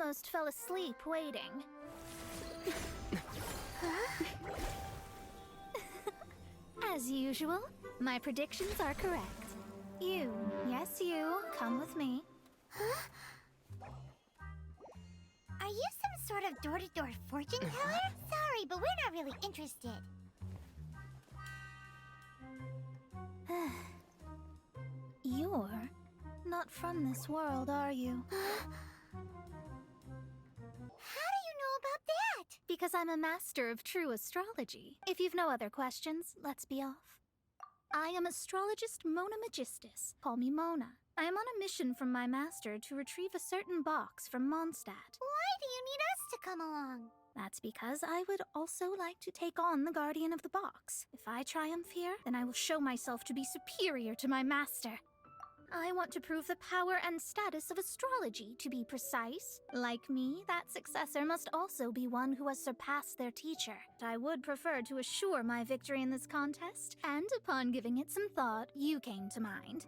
almost fell asleep waiting. As usual, my predictions are correct. You, yes you, come with me. Huh? Are you some sort of door-to-door fortune teller? Sorry, but we're not really interested. You're not from this world, are you? How do you know about that? Because I'm a master of true astrology. If you've no other questions, let's be off. I am astrologist Mona Magistus. Call me Mona. I am on a mission from my master to retrieve a certain box from Mondstadt. Why do you need us to come along? That's because I would also like to take on the guardian of the box. If I triumph here, then I will show myself to be superior to my master. I want to prove the power and status of astrology, to be precise. Like me, that successor must also be one who has surpassed their teacher. I would prefer to assure my victory in this contest, and upon giving it some thought, you came to mind.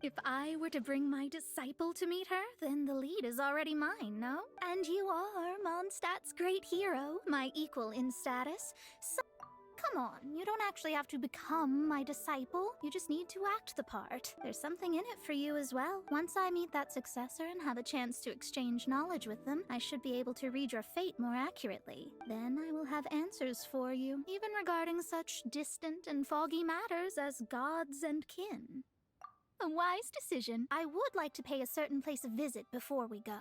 If I were to bring my disciple to meet her, then the lead is already mine, no? And you are Mondstadt's great hero, my equal in status. So come on, you don't actually have to become my disciple. You just need to act the part. There's something in it for you as well. Once I meet that successor and have a chance to exchange knowledge with them, I should be able to read your fate more accurately. Then I will have answers for you, even regarding such distant and foggy matters as gods and kin. A wise decision. I would like to pay a certain place a visit before we go.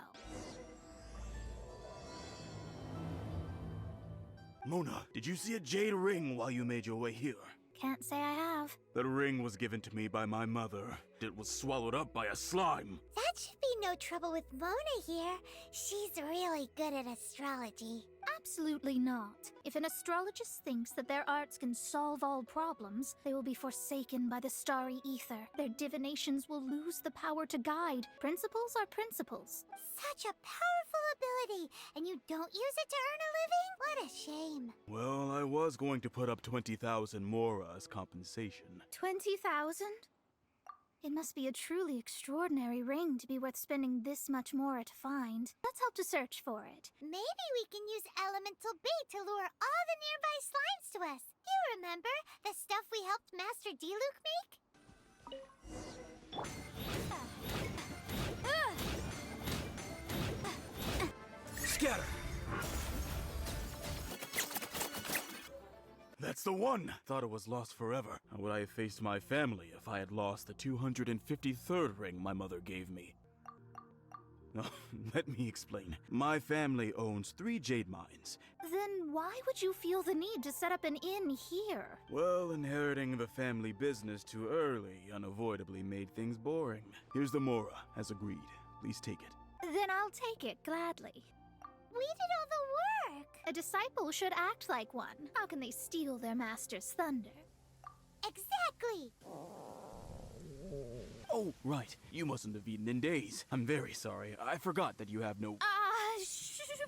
Mona, did you see a jade ring while you made your way here? Can't say I have. The ring was given to me by my mother. It was swallowed up by a slime. That should be no trouble with Mona here. She's really good at astrology. Absolutely not. If an astrologist thinks that their arts can solve all problems, they will be forsaken by the starry ether. Their divinations will lose the power to guide. Principles are principles. Such a powerful ability, and you don't use it to earn a living? What a shame. Well, I was going to put up 20,000 mora as compensation. 20,000? It must be a truly extraordinary ring to be worth spending this much more to find. Let's help to search for it. Maybe we can use elemental bait to lure all the nearby slimes to us. You remember the stuff we helped Master D-Luke make? Scatter! That's the one! Thought it was lost forever. How would I have faced my family if I had lost the 253rd ring my mother gave me? No, let me explain. My family owns 3 jade mines. Then why would you feel the need to set up an inn here? Well, inheriting the family business too early unavoidably made things boring. Here's the mora, as agreed. Please take it. Then I'll take it gladly. We did all the work. A disciple should act like one. How can they steal their master's thunder? Exactly. Oh, right. You mustn't have eaten in days. I'm very sorry. I forgot that you have no...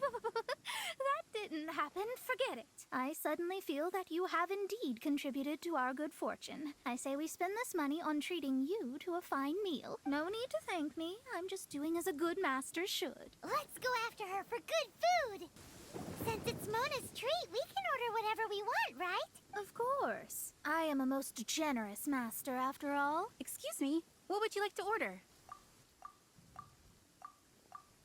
That didn't happen. Forget it. I suddenly feel that you have indeed contributed to our good fortune. I say we spend this money on treating you to a fine meal. No need to thank me. I'm just doing as a good master should. Let's go after her for good food. Since it's Mona's treat, we can order whatever we want, right? Of course. I am a most generous master, after all. Excuse me, what would you like to order?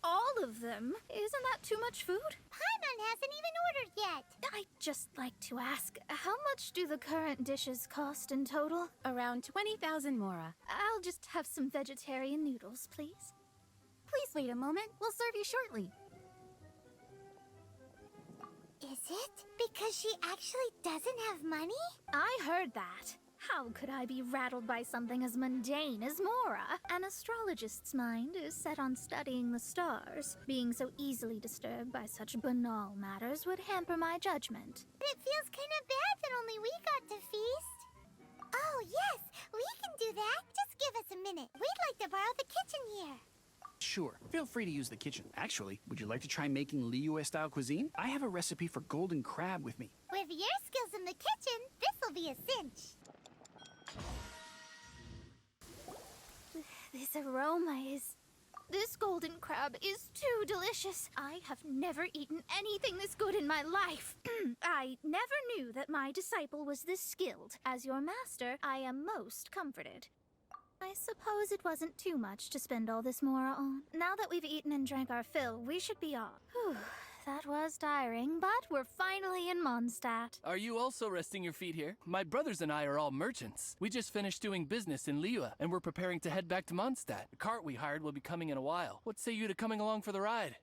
All of them? Isn't that too much food? Paimon hasn't even ordered yet. I'd just like to ask, how much do the current dishes cost in total? Around 20,000 mora. I'll just have some vegetarian noodles, please. Please wait a moment. We'll serve you shortly. Is it? Because she actually doesn't have money? I heard that. How could I be rattled by something as mundane as Mora? An astrologist's mind is set on studying the stars. Being so easily disturbed by such banal matters would hamper my judgment. It feels kind of bad that only we got to feast. Oh, yes, we can do that. Just give us a minute. We'd like to borrow the kitchen here. Sure, feel free to use the kitchen. Actually, would you like to try making Liyue-style cuisine? I have a recipe for golden crab with me. With your skills in the kitchen, this'll be a cinch. This aroma is This golden crab is too delicious. I have never eaten anything this good in my life. I never knew that my disciple was this skilled. As your master, I am most comforted. I suppose it wasn't too much to spend all this Mora on. Now that we've eaten and drank our fill, we should be off. Whew, that was tiring, but we're finally in Mondstadt. Are you also resting your feet here? My brothers and I are all merchants. We just finished doing business in Liyue, and we're preparing to head back to Mondstadt. The cart we hired will be coming in a while. What say you to coming along for the ride?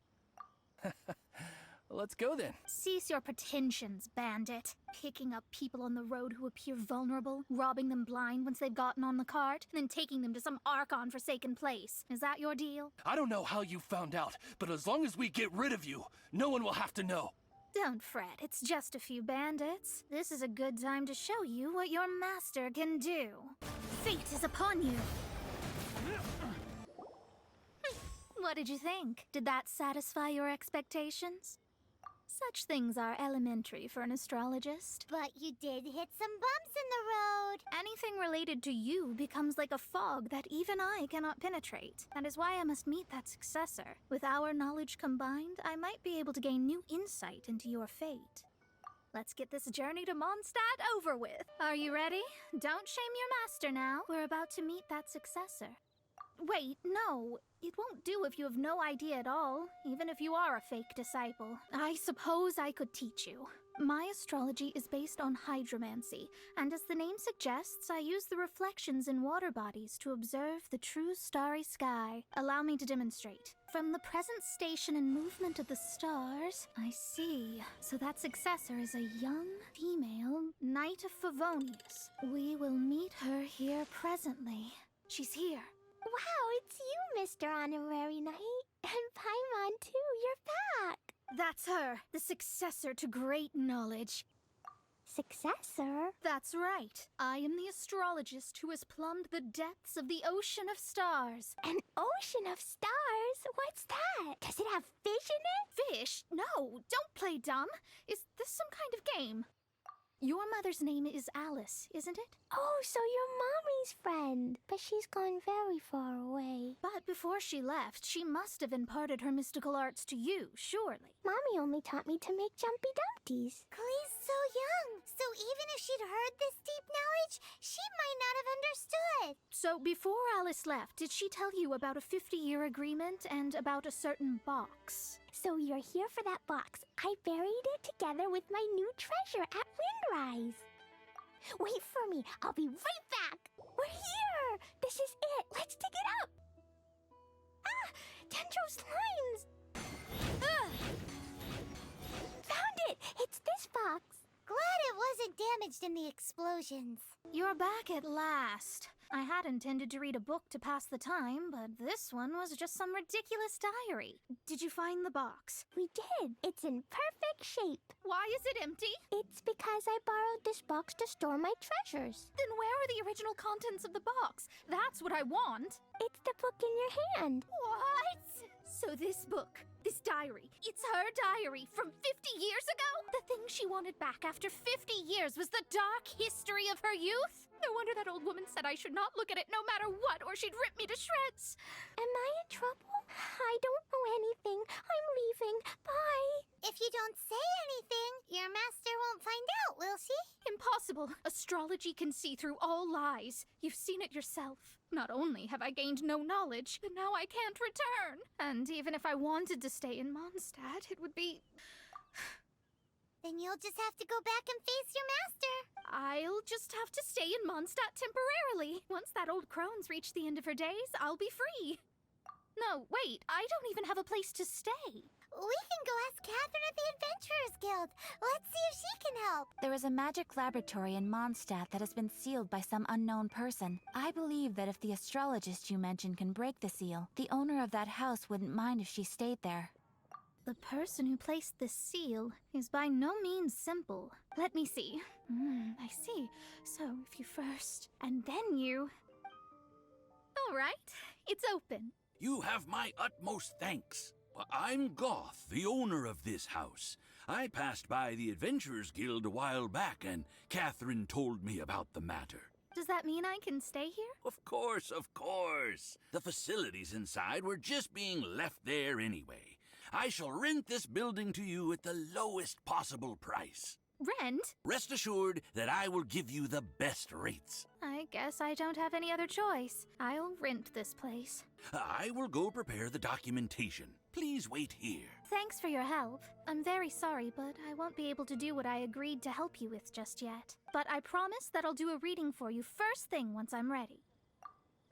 Let's go then. Cease your pretensions, bandit. Picking up people on the road who appear vulnerable, robbing them blind once they've gotten on the cart, and then taking them to some Archon forsaken place. Is that your deal? I don't know how you found out, but as long as we get rid of you, no one will have to know. Don't fret, it's just a few bandits. This is a good time to show you what your master can do. Fate is upon you. What did you think? Did that satisfy your expectations? Such things are elementary for an astrologist. But you did hit some bumps in the road. Anything related to you becomes like a fog that even I cannot penetrate. That is why I must meet that successor. With our knowledge combined, I might be able to gain new insight into your fate. Let's get this journey to Mondstadt over with. Are you ready? Don't shame your master now. We're about to meet that successor. Wait, no. It won't do if you have no idea at all, even if you are a fake disciple. I suppose I could teach you. My astrology is based on hydromancy, and as the name suggests, I use the reflections in water bodies to observe the true starry sky. Allow me to demonstrate. From the present station and movement of the stars, I see. So that successor is a young, female Knight of Favonius. We will meet her here presently. She's here. Wow, it's you, Mr. Honorary Knight. And Paimon, too, you're back. That's her, the successor to great knowledge. Successor? That's right. I am the astrologist who has plumbed the depths of the ocean of stars. An ocean of stars? What's that? Does it have fish in it? Fish? No, don't play dumb. Is this some kind of game? Your mother's name is Alice, isn't it? Oh, so you're Mommy's friend. But she's gone very far away. But before she left, she must have imparted her mystical arts to you, surely. Mommy only taught me to make jumpy dumpties. Clee's so young, so even if she'd heard this deep knowledge, she might not have understood. So before Alice left, did she tell you about a 50-year agreement and about a certain box? So you're here for that box. I buried it together with my new treasure at Windrise. Wait for me. I'll be right back. We're here. This is it. Let's dig it up. Ah! Dendro slimes. Ugh. Found it. It's this box. Glad it wasn't damaged in the explosions. You're back at last. I had intended to read a book to pass the time, but this one was just some ridiculous diary. Did you find the box? We did. It's in perfect shape. Why is it empty? It's because I borrowed this box to store my treasures. Then where are the original contents of the box? That's what I want. It's the book in your hand. What? So this book, this diary, it's her diary from 50 years ago? The thing she wanted back after 50 years was the dark history of her youth? No wonder that old woman said I should not look at it no matter what, or she'd rip me to shreds. Am I in trouble? I don't know anything. I'm leaving. Bye. If you don't say anything, your master won't find out, will she? Impossible. Astrology can see through all lies. You've seen it yourself. Not only have I gained no knowledge, but now I can't return. And even if I wanted to stay in Mondstadt, it would be... Then you'll just have to go back and face your master. I'll just have to stay in Mondstadt temporarily. Once that old crone's reached the end of her days, I'll be free. No, wait, I don't even have a place to stay. We can go ask Catherine at the Adventurers Guild. Let's see if she can help. There is a magic laboratory in Mondstadt that has been sealed by some unknown person. I believe that if the astrologist you mentioned can break the seal, the owner of that house wouldn't mind if she stayed there. The person who placed the seal is by no means simple. Let me see. I see. So if you first, and then you... All right, it's open. You have my utmost thanks. I'm Goth, the owner of this house. I passed by the Adventurers Guild a while back, and Catherine told me about the matter. Does that mean I can stay here? Of course, of course. The facilities inside were just being left there anyway. I shall rent this building to you at the lowest possible price. Rent? Rest assured that I will give you the best rates. I guess I don't have any other choice. I'll rent this place. I will go prepare the documentation. Please wait here. Thanks for your help. I'm very sorry, but I won't be able to do what I agreed to help you with just yet. But I promise that I'll do a reading for you first thing once I'm ready.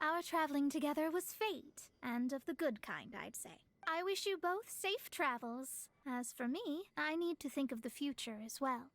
Our traveling together was fate, and of the good kind, I'd say. I wish you both safe travels. As for me, I need to think of the future as well.